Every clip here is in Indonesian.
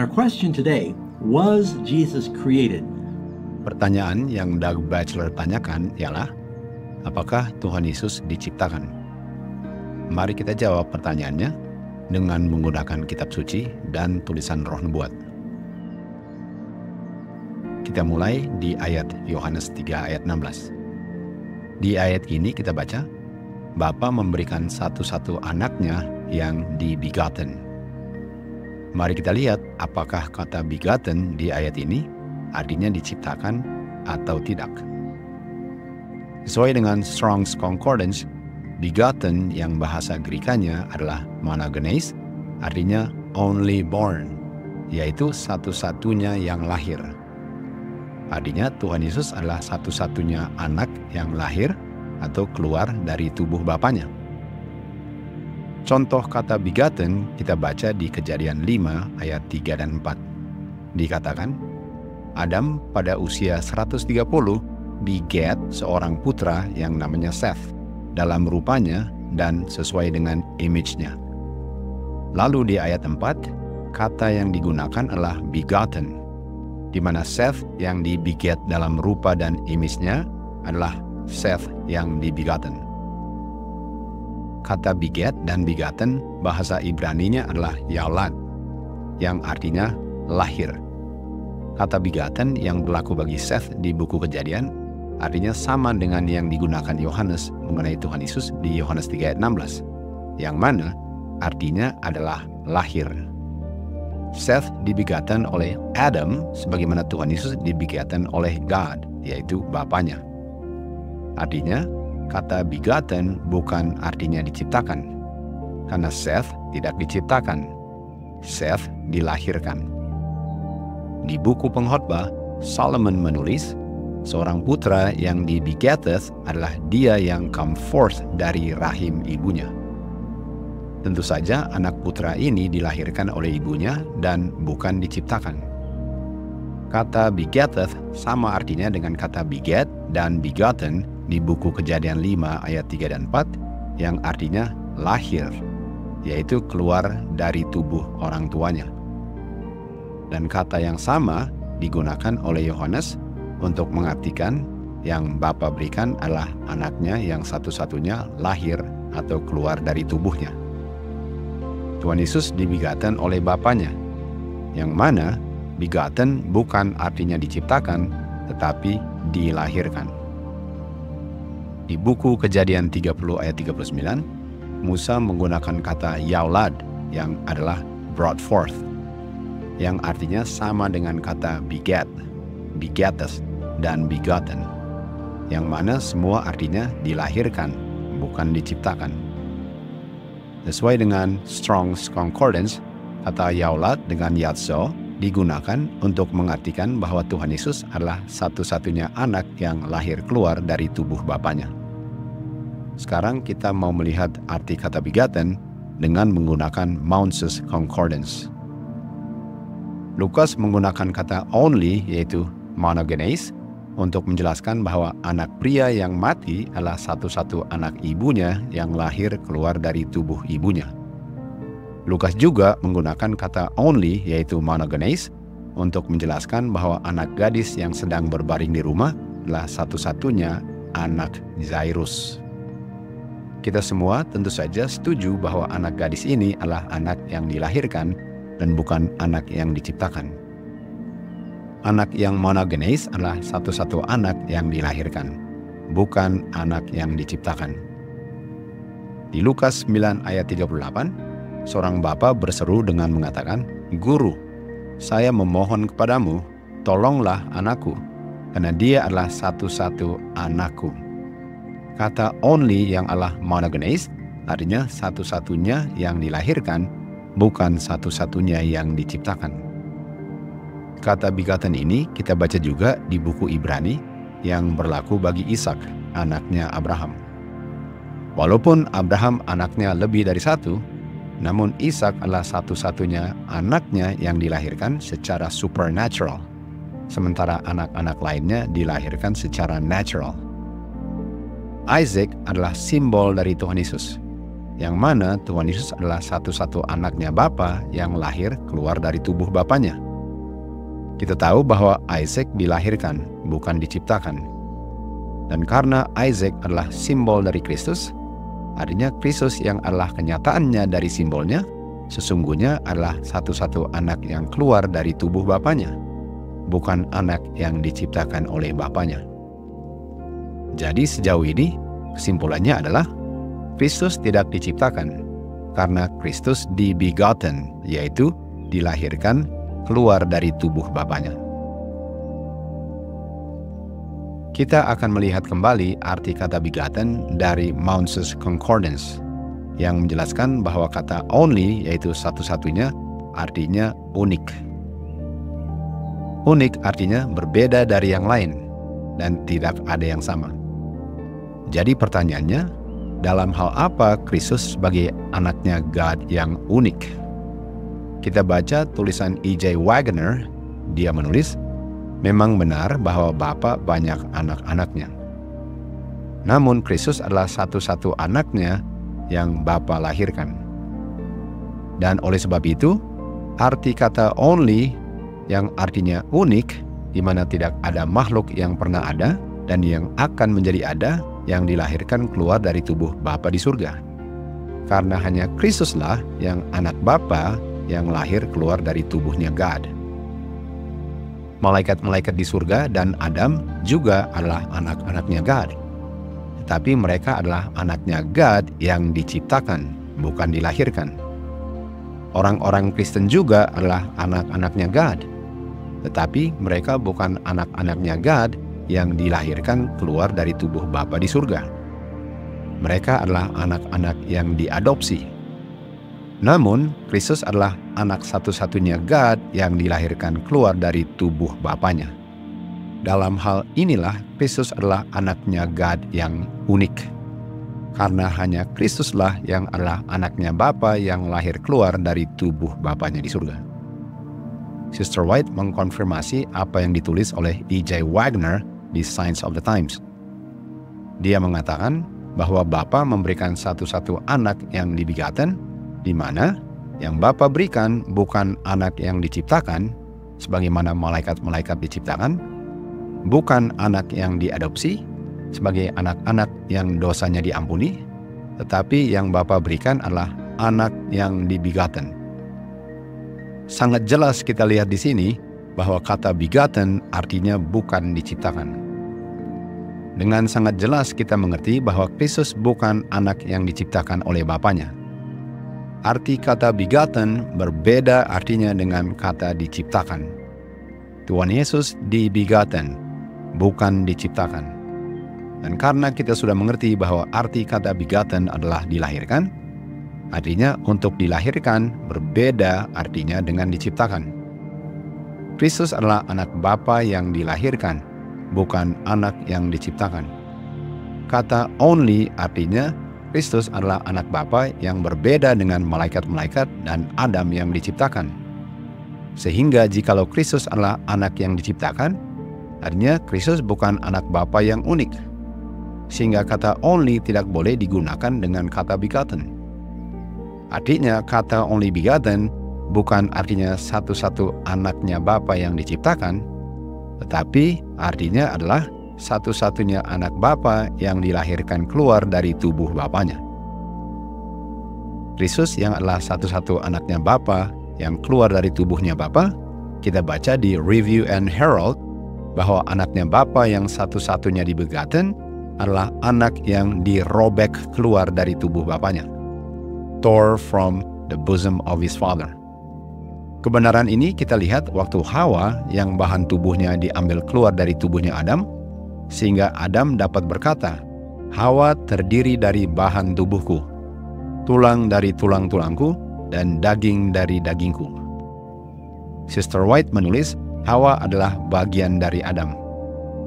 our question today, was Jesus created? Pertanyaan yang Doug Batchelor tanyakan ialah, apakah Tuhan Yesus diciptakan? Mari kita jawab pertanyaannya dengan menggunakan kitab suci dan tulisan Roh Nubuat. Kita mulai di ayat Yohanes 3 ayat 16. Di ayat ini kita baca, Bapa memberikan satu-satu anaknya yang dibegotten. Mari kita lihat apakah kata begotten di ayat ini artinya diciptakan atau tidak. Sesuai dengan Strong's Concordance, begotten yang bahasa Grekanya adalah monogenes, artinya only born, yaitu satu-satunya yang lahir. Artinya Tuhan Yesus adalah satu-satunya anak yang lahir atau keluar dari tubuh Bapanya. Contoh kata begotten kita baca di Kejadian 5 ayat 3 dan 4. Dikatakan, Adam pada usia 130 beget seorang putra yang namanya Seth dalam rupanya dan sesuai dengan image-nya. Lalu di ayat 4, kata yang digunakan adalah begotten, di mana Seth yang dibeget dalam rupa dan image-nya adalah Seth yang dibegotten. Kata beget dan begotten bahasa Ibraninya adalah yalad, yang artinya lahir. Kata begotten yang berlaku bagi Seth di buku Kejadian artinya sama dengan yang digunakan Yohanes mengenai Tuhan Yesus di Yohanes 3 ayat 16, yang mana artinya adalah lahir. Seth dibegotten oleh Adam sebagaimana Tuhan Yesus dibegotten oleh God, yaitu Bapanya. Artinya, kata begotten bukan artinya diciptakan, karena Seth tidak diciptakan. Seth dilahirkan. Di buku Pengkhotbah, Solomon menulis, seorang putra yang dibegeteth adalah dia yang come forth dari rahim ibunya. Tentu saja anak putra ini dilahirkan oleh ibunya dan bukan diciptakan. Kata begeteth sama artinya dengan kata beget dan begotten di buku Kejadian 5 ayat 3 dan 4 yang artinya lahir, yaitu keluar dari tubuh orang tuanya. Dan kata yang sama digunakan oleh Yohanes untuk mengartikan yang Bapa berikan adalah anaknya yang satu-satunya lahir atau keluar dari tubuhnya. Tuhan Yesus dibegotten oleh Bapanya, yang mana begotten bukan artinya diciptakan, tetapi dilahirkan. Di buku Kejadian 30 ayat 39, Musa menggunakan kata yaulad yang adalah brought forth, yang artinya sama dengan kata beget, begetes, dan begotten, yang mana semua artinya dilahirkan, bukan diciptakan. Sesuai dengan Strong's Concordance, kata yaulad dengan yatso digunakan untuk mengartikan bahwa Tuhan Yesus adalah satu-satunya anak yang lahir keluar dari tubuh Bapanya. Sekarang kita mau melihat arti kata begotten dengan menggunakan Mounce's Concordance. Lukas menggunakan kata only, yaitu monogenes, untuk menjelaskan bahwa anak pria yang mati adalah satu-satu anak ibunya yang lahir keluar dari tubuh ibunya. Lukas juga menggunakan kata only, yaitu monogenes, untuk menjelaskan bahwa anak gadis yang sedang berbaring di rumah adalah satu-satunya anak Jairus. Kita semua tentu saja setuju bahwa anak gadis ini adalah anak yang dilahirkan dan bukan anak yang diciptakan. Anak yang monogenes adalah satu-satu anak yang dilahirkan, bukan anak yang diciptakan. Di Lukas 9 ayat 38, seorang bapa berseru dengan mengatakan, "Guru, saya memohon kepadamu, tolonglah anakku, karena dia adalah satu-satu anakku." Kata only yang adalah monogenes, artinya satu-satunya yang dilahirkan, bukan satu-satunya yang diciptakan. Kata begotten ini kita baca juga di buku Ibrani yang berlaku bagi Ishak, anaknya Abraham. Walaupun Abraham anaknya lebih dari satu, namun Ishak adalah satu-satunya anaknya yang dilahirkan secara supernatural, sementara anak-anak lainnya dilahirkan secara natural. Isaac adalah simbol dari Tuhan Yesus. yang mana Tuhan Yesus adalah satu-satu anaknya Bapa yang lahir keluar dari tubuh Bapanya. Kita tahu bahwa Isaac dilahirkan, bukan diciptakan. Dan karena Isaac adalah simbol dari Kristus, artinya Kristus yang adalah kenyataannya dari simbolnya, sesungguhnya adalah satu-satu anak yang keluar dari tubuh Bapanya, bukan anak yang diciptakan oleh Bapanya. Jadi sejauh ini, kesimpulannya adalah Kristus tidak diciptakan, karena Kristus dibegotten, yaitu dilahirkan keluar dari tubuh Bapanya. Kita akan melihat kembali arti kata begotten dari Mounce's Concordance, yang menjelaskan bahwa kata only, yaitu satu-satunya, artinya unik. Unik artinya berbeda dari yang lain, dan tidak ada yang sama. Jadi pertanyaannya, dalam hal apa Kristus sebagai anaknya God yang unik? Kita baca tulisan E.J. Wagner, dia menulis, memang benar bahwa Bapa banyak anak-anaknya. Namun Kristus adalah satu-satu anaknya yang Bapa lahirkan. Dan oleh sebab itu, arti kata only yang artinya unik, di mana tidak ada makhluk yang pernah ada dan yang akan menjadi ada, yang dilahirkan keluar dari tubuh Bapa di surga. Karena hanya Kristuslah yang anak Bapa yang lahir keluar dari tubuhnya God. Malaikat-malaikat di surga dan Adam juga adalah anak-anaknya God. Tetapi mereka adalah anaknya God yang diciptakan, bukan dilahirkan. Orang-orang Kristen juga adalah anak-anaknya God. Tetapi mereka bukan anak-anaknya God yang dilahirkan keluar dari tubuh Bapa di surga. Mereka adalah anak-anak yang diadopsi. Namun, Kristus adalah anak satu-satunya God yang dilahirkan keluar dari tubuh Bapanya. Dalam hal inilah, Kristus adalah anaknya God yang unik. Karena hanya Kristuslah yang adalah anaknya Bapa yang lahir keluar dari tubuh Bapanya di surga. Sister White mengkonfirmasi apa yang ditulis oleh E.J. Wagner di Signs of the Times. Dia mengatakan bahwa Bapa memberikan satu-satu anak yang dibegotten, di mana yang Bapa berikan bukan anak yang diciptakan, sebagaimana malaikat-malaikat diciptakan, bukan anak yang diadopsi, sebagai anak-anak yang dosanya diampuni, tetapi yang Bapa berikan adalah anak yang dibegotten. Sangat jelas kita lihat di sini bahwa kata begotten artinya bukan diciptakan. Dengan sangat jelas kita mengerti bahwa Kristus bukan anak yang diciptakan oleh Bapanya. Arti kata begotten berbeda artinya dengan kata diciptakan. Tuhan Yesus dibegotten, bukan diciptakan. Dan karena kita sudah mengerti bahwa arti kata begotten adalah dilahirkan, artinya untuk dilahirkan berbeda artinya dengan diciptakan. Kristus adalah anak Bapa yang dilahirkan, bukan anak yang diciptakan. Kata only artinya Kristus adalah anak Bapa yang berbeda dengan malaikat-malaikat dan Adam yang diciptakan. Sehingga jikalau Kristus adalah anak yang diciptakan, artinya Kristus bukan anak Bapa yang unik. Sehingga kata only tidak boleh digunakan dengan kata begotten. Artinya kata only begotten bukan artinya satu-satu anaknya Bapa yang diciptakan, tetapi artinya adalah satu-satunya anak Bapa yang dilahirkan keluar dari tubuh Bapanya. Kristus yang adalah satu-satu anaknya Bapa yang keluar dari tubuhnya Bapa, kita baca di Review and Herald bahwa anaknya Bapa yang satu-satunya dibegotten adalah anak yang dirobek keluar dari tubuh Bapanya. Tore from the bosom of his father. Kebenaran ini kita lihat waktu Hawa yang bahan tubuhnya diambil keluar dari tubuhnya Adam, sehingga Adam dapat berkata, Hawa terdiri dari bahan tubuhku, tulang dari tulang-tulangku, dan daging dari dagingku. Sister White menulis, Hawa adalah bagian dari Adam,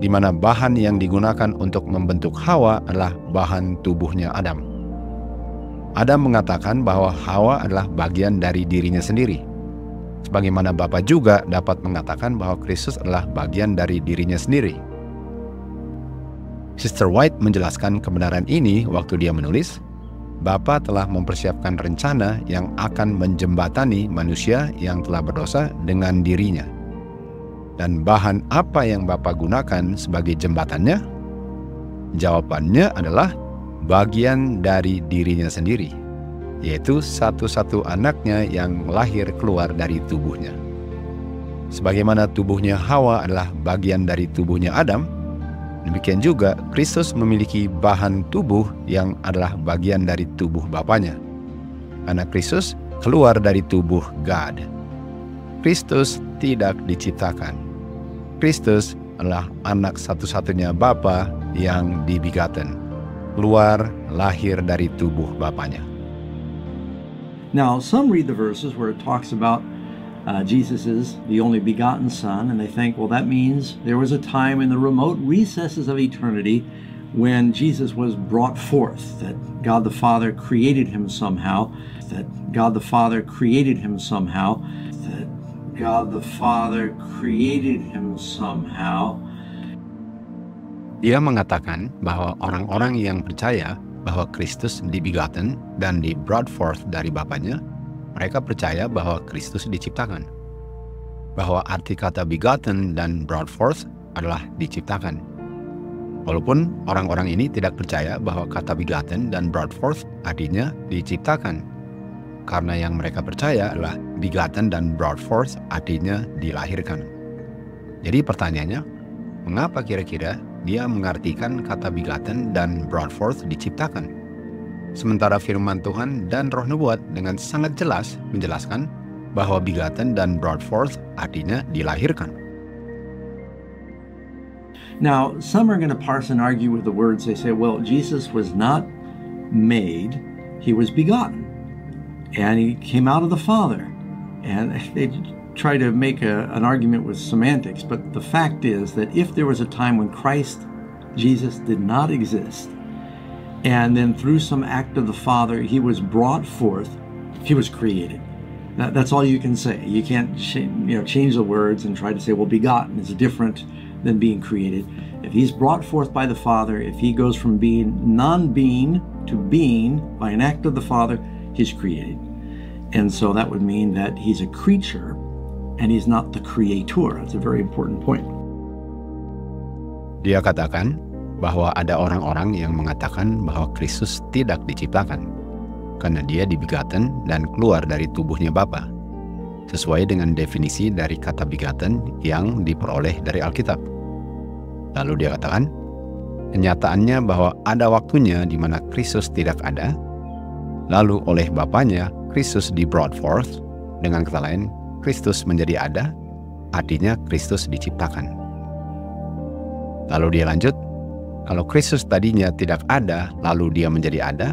di mana bahan yang digunakan untuk membentuk Hawa adalah bahan tubuhnya Adam. Adam mengatakan bahwa Hawa adalah bagian dari dirinya sendiri. Sebagaimana Bapa juga dapat mengatakan bahwa Kristus adalah bagian dari dirinya sendiri. Sister White menjelaskan kebenaran ini waktu dia menulis, Bapa telah mempersiapkan rencana yang akan menjembatani manusia yang telah berdosa dengan dirinya. Dan bahan apa yang Bapa gunakan sebagai jembatannya? Jawabannya adalah bagian dari dirinya sendiri, yaitu satu-satu anaknya yang lahir keluar dari tubuhnya. Sebagaimana tubuhnya Hawa adalah bagian dari tubuhnya Adam, demikian juga Kristus memiliki bahan tubuh yang adalah bagian dari tubuh Bapanya. Karena Kristus keluar dari tubuh God. Kristus tidak diciptakan. Kristus adalah anak satu-satunya Bapa yang dibegotten, keluar lahir dari tubuh Bapanya. Now, some read the verses where it talks about Jesus is the only begotten Son, and they think, well, that means there was a time in the remote recesses of eternity when Jesus was brought forth, that God the Father created him somehow, that God the Father created him somehow, that God the Father created him somehow. Dia mengatakan bahwa orang-orang yang percaya bahwa Kristus dibegotten dan di brought forth dari Bapanya, mereka percaya bahwa Kristus diciptakan. Bahwa arti kata begotten dan brought forth adalah diciptakan. Walaupun orang-orang ini tidak percaya bahwa kata begotten dan brought forth artinya diciptakan. Karena yang mereka percaya adalah begotten dan brought forth artinya dilahirkan. Jadi pertanyaannya, mengapa kira-kira dia mengartikan kata begotten dan brought forth diciptakan? Sementara firman Tuhan dan roh nubuat dengan sangat jelas menjelaskan bahwa begotten dan brought forth artinya dilahirkan. Now, some are going to parse and argue with the words. They say, well, Jesus was not made, he was begotten. And he came out of the Father. And they try to make an argument with semantics. But the fact is that if there was a time when Christ, Jesus, did not exist, and then through some act of the Father, he was brought forth, he was created. That's all you can say. You can't change the words and try to say, well, begotten is different than being created. If he's brought forth by the Father, if he goes from being non-being to being by an act of the Father, he's created. And so that would mean that he's a creature and he's not the creator. That's a very important point. Dia katakan bahwa ada orang-orang yang mengatakan bahwa Kristus tidak diciptakan karena dia dibegotten dan keluar dari tubuhnya Bapa, sesuai dengan definisi dari kata begotten yang diperoleh dari Alkitab. Lalu dia katakan, kenyataannya bahwa ada waktunya di mana Kristus tidak ada, lalu oleh Bapanya Kristus di brought forth, dengan kata lain, Kristus menjadi ada, artinya Kristus diciptakan. Lalu dia lanjut, kalau Kristus tadinya tidak ada, lalu dia menjadi ada,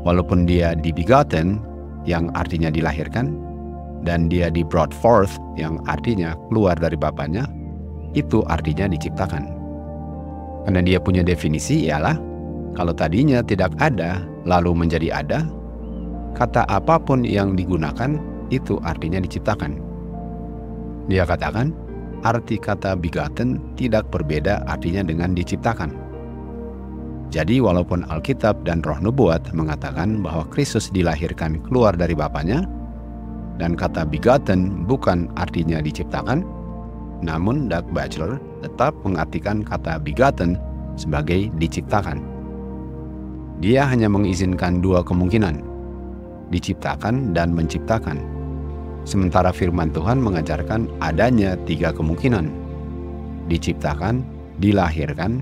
walaupun dia di-begotten, yang artinya dilahirkan, dan dia di-brought forth, yang artinya keluar dari Bapanya, itu artinya diciptakan. Karena dia punya definisi ialah, kalau tadinya tidak ada, lalu menjadi ada, kata apapun yang digunakan, itu artinya diciptakan. Dia katakan, arti kata begotten tidak berbeda artinya dengan diciptakan. Jadi walaupun Alkitab dan roh nubuat mengatakan bahwa Kristus dilahirkan keluar dari Bapanya, dan kata begotten bukan artinya diciptakan, namun Doug Batchelor tetap mengartikan kata begotten sebagai diciptakan. Dia hanya mengizinkan dua kemungkinan, diciptakan dan menciptakan. Sementara firman Tuhan mengajarkan adanya tiga kemungkinan, diciptakan, dilahirkan,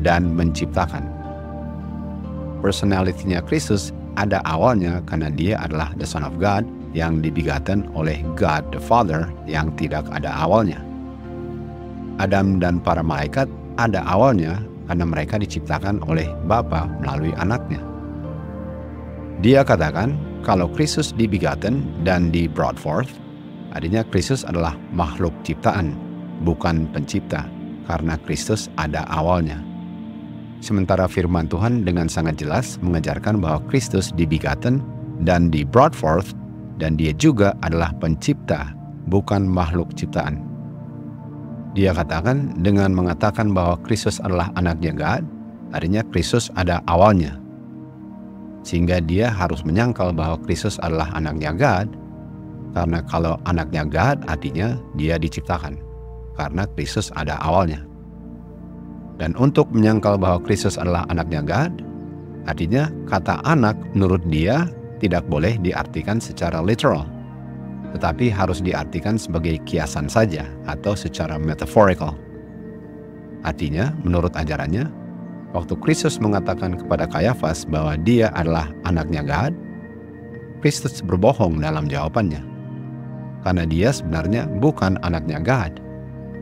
dan menciptakan. Personality-nya Kristus ada awalnya karena dia adalah the Son of God yang dibegotten oleh God the Father yang tidak ada awalnya. Adam dan para malaikat ada awalnya karena mereka diciptakan oleh Bapa melalui anaknya. Dia katakan kalau Kristus dibegotten dan di brought forth, artinya Kristus adalah makhluk ciptaan, bukan pencipta, karena Kristus ada awalnya. Sementara firman Tuhan dengan sangat jelas mengajarkan bahwa Kristus dibegotten dan di brought forth, dan dia juga adalah pencipta, bukan makhluk ciptaan. Dia katakan dengan mengatakan bahwa Kristus adalah anaknya God, artinya Kristus ada awalnya. sehingga dia harus menyangkal bahwa Kristus adalah anaknya God, karena kalau anaknya God artinya dia diciptakan, karena Kristus ada awalnya. Dan untuk menyangkal bahwa Kristus adalah anaknya God, artinya kata anak menurut dia tidak boleh diartikan secara literal, tetapi harus diartikan sebagai kiasan saja atau secara metaphorical. Artinya, menurut ajarannya, waktu Kristus mengatakan kepada Kayafas bahwa dia adalah anaknya God, Kristus berbohong dalam jawabannya. Karena dia sebenarnya bukan anaknya God.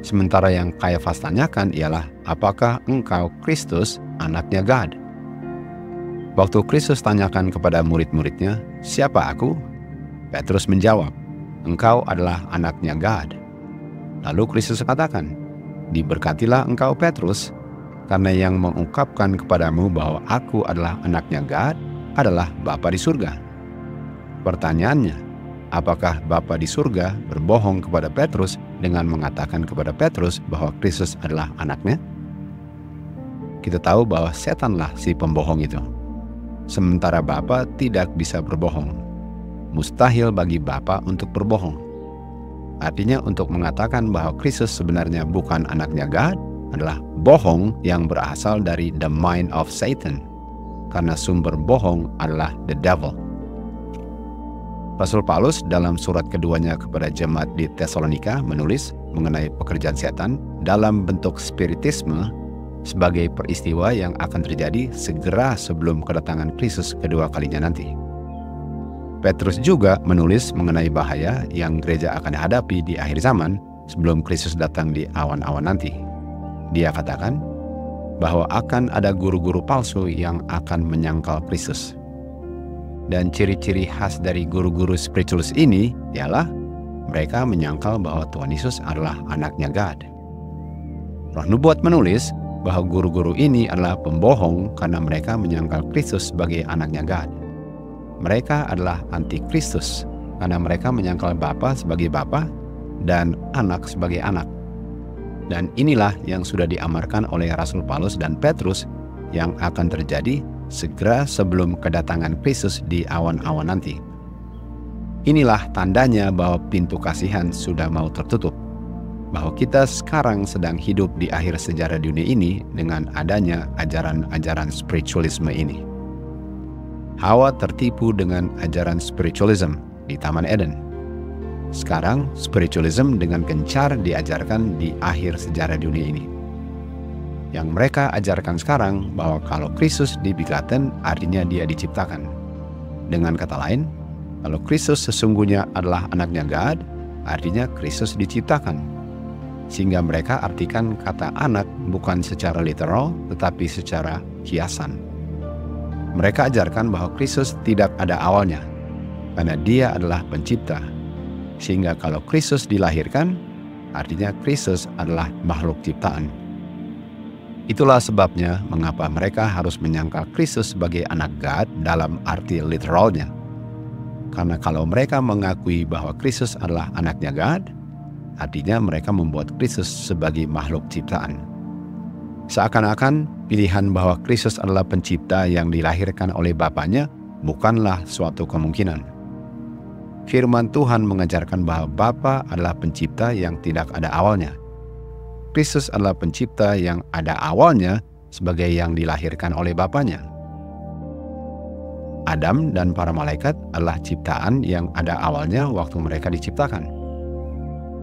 Sementara yang Kayafas tanyakan ialah, apakah engkau Kristus anaknya God? Waktu Kristus tanyakan kepada murid-muridnya, siapa aku? Petrus menjawab, engkau adalah anaknya God. Lalu Kristus katakan, diberkatilah engkau Petrus, karena yang mengungkapkan kepadamu bahwa aku adalah anaknya God adalah Bapa di surga. Pertanyaannya, apakah Bapa di surga berbohong kepada Petrus dengan mengatakan kepada Petrus bahwa Kristus adalah anaknya? Kita tahu bahwa setanlah si pembohong itu. Sementara Bapa tidak bisa berbohong. Mustahil bagi Bapa untuk berbohong. Artinya untuk mengatakan bahwa Kristus sebenarnya bukan anaknya God adalah bohong yang berasal dari the mind of Satan. Karena sumber bohong adalah the devil. Rasul Paulus dalam surat keduanya kepada jemaat di Tesalonika menulis mengenai pekerjaan setan dalam bentuk spiritisme sebagai peristiwa yang akan terjadi segera sebelum kedatangan Kristus kedua kalinya nanti. Petrus juga menulis mengenai bahaya yang gereja akan hadapi di akhir zaman sebelum Kristus datang di awan-awan nanti. Dia katakan bahwa akan ada guru-guru palsu yang akan menyangkal Kristus. Dan ciri-ciri khas dari guru-guru spiritualis ini ialah mereka menyangkal bahwa Tuhan Yesus adalah anaknya God. Roh Nubuat menulis bahwa guru-guru ini adalah pembohong karena mereka menyangkal Kristus sebagai anaknya God. Mereka adalah anti-Kristus karena mereka menyangkal Bapa sebagai Bapa dan anak sebagai anak. Dan inilah yang sudah diamarkan oleh Rasul Paulus dan Petrus yang akan terjadi segera sebelum kedatangan Kristus di awan-awan nanti. Inilah tandanya bahwa pintu kasihan sudah mau tertutup, bahwa kita sekarang sedang hidup di akhir sejarah dunia ini dengan adanya ajaran-ajaran spiritualisme ini. Hawa tertipu dengan ajaran spiritualism di Taman Eden. Sekarang spiritualism dengan gencar diajarkan di akhir sejarah dunia ini. Yang mereka ajarkan sekarang bahwa kalau Kristus dibegotten artinya dia diciptakan. Dengan kata lain, kalau Kristus sesungguhnya adalah anaknya God, artinya Kristus diciptakan. Sehingga mereka artikan kata anak bukan secara literal tetapi secara kiasan. Mereka ajarkan bahwa Kristus tidak ada awalnya, karena dia adalah pencipta. Sehingga kalau Kristus dilahirkan, artinya Kristus adalah makhluk ciptaan. Itulah sebabnya mengapa mereka harus menyangkal Kristus sebagai anak God dalam arti literalnya. Karena kalau mereka mengakui bahwa Kristus adalah anaknya God, artinya mereka membuat Kristus sebagai makhluk ciptaan. Seakan-akan pilihan bahwa Kristus adalah pencipta yang dilahirkan oleh Bapanya bukanlah suatu kemungkinan. Firman Tuhan mengajarkan bahwa Bapa adalah pencipta yang tidak ada awalnya. Kristus adalah pencipta yang ada awalnya sebagai yang dilahirkan oleh Bapanya. Adam dan para malaikat adalah ciptaan yang ada awalnya waktu mereka diciptakan.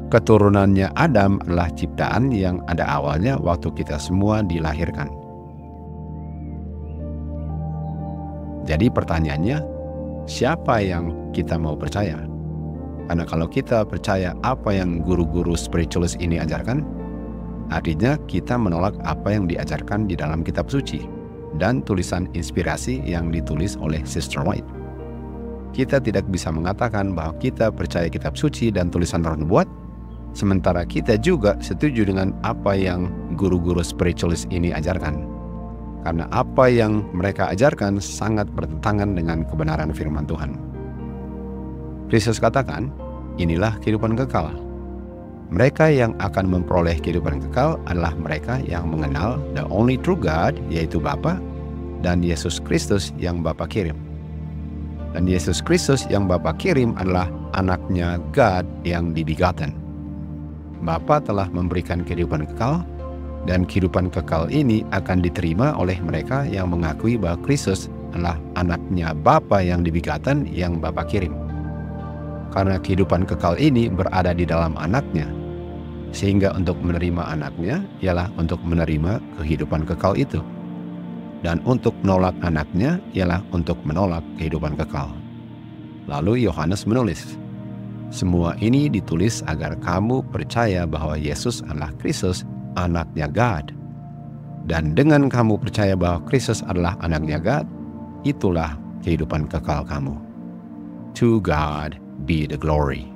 Keturunannya Adam adalah ciptaan yang ada awalnya waktu kita semua dilahirkan. Jadi pertanyaannya, siapa yang kita mau percaya? Karena kalau kita percaya apa yang guru-guru spiritualis ini ajarkan, artinya kita menolak apa yang diajarkan di dalam kitab suci dan tulisan inspirasi yang ditulis oleh Sister White. Kita tidak bisa mengatakan bahwa kita percaya kitab suci dan tulisan Roh Nubuat, sementara kita juga setuju dengan apa yang guru-guru spiritualis ini ajarkan. Karena apa yang mereka ajarkan sangat bertentangan dengan kebenaran firman Tuhan. Kristus katakan, inilah kehidupan kekal. Mereka yang akan memperoleh kehidupan kekal adalah mereka yang mengenal the only true God, yaitu Bapa, dan Yesus Kristus yang Bapa kirim. Dan Yesus Kristus yang Bapa kirim adalah anaknya God yang dibegotten. Bapa telah memberikan kehidupan kekal, dan kehidupan kekal ini akan diterima oleh mereka yang mengakui bahwa Kristus adalah anaknya Bapa yang dibegotten yang Bapa kirim. Karena kehidupan kekal ini berada di dalam anaknya, sehingga untuk menerima anaknya ialah untuk menerima kehidupan kekal itu. Dan untuk menolak anaknya ialah untuk menolak kehidupan kekal. Lalu Yohanes menulis, semua ini ditulis agar kamu percaya bahwa Yesus adalah Kristus, anaknya God. Dan dengan kamu percaya bahwa Kristus adalah anaknya God, itulah kehidupan kekal kamu. To God be the glory.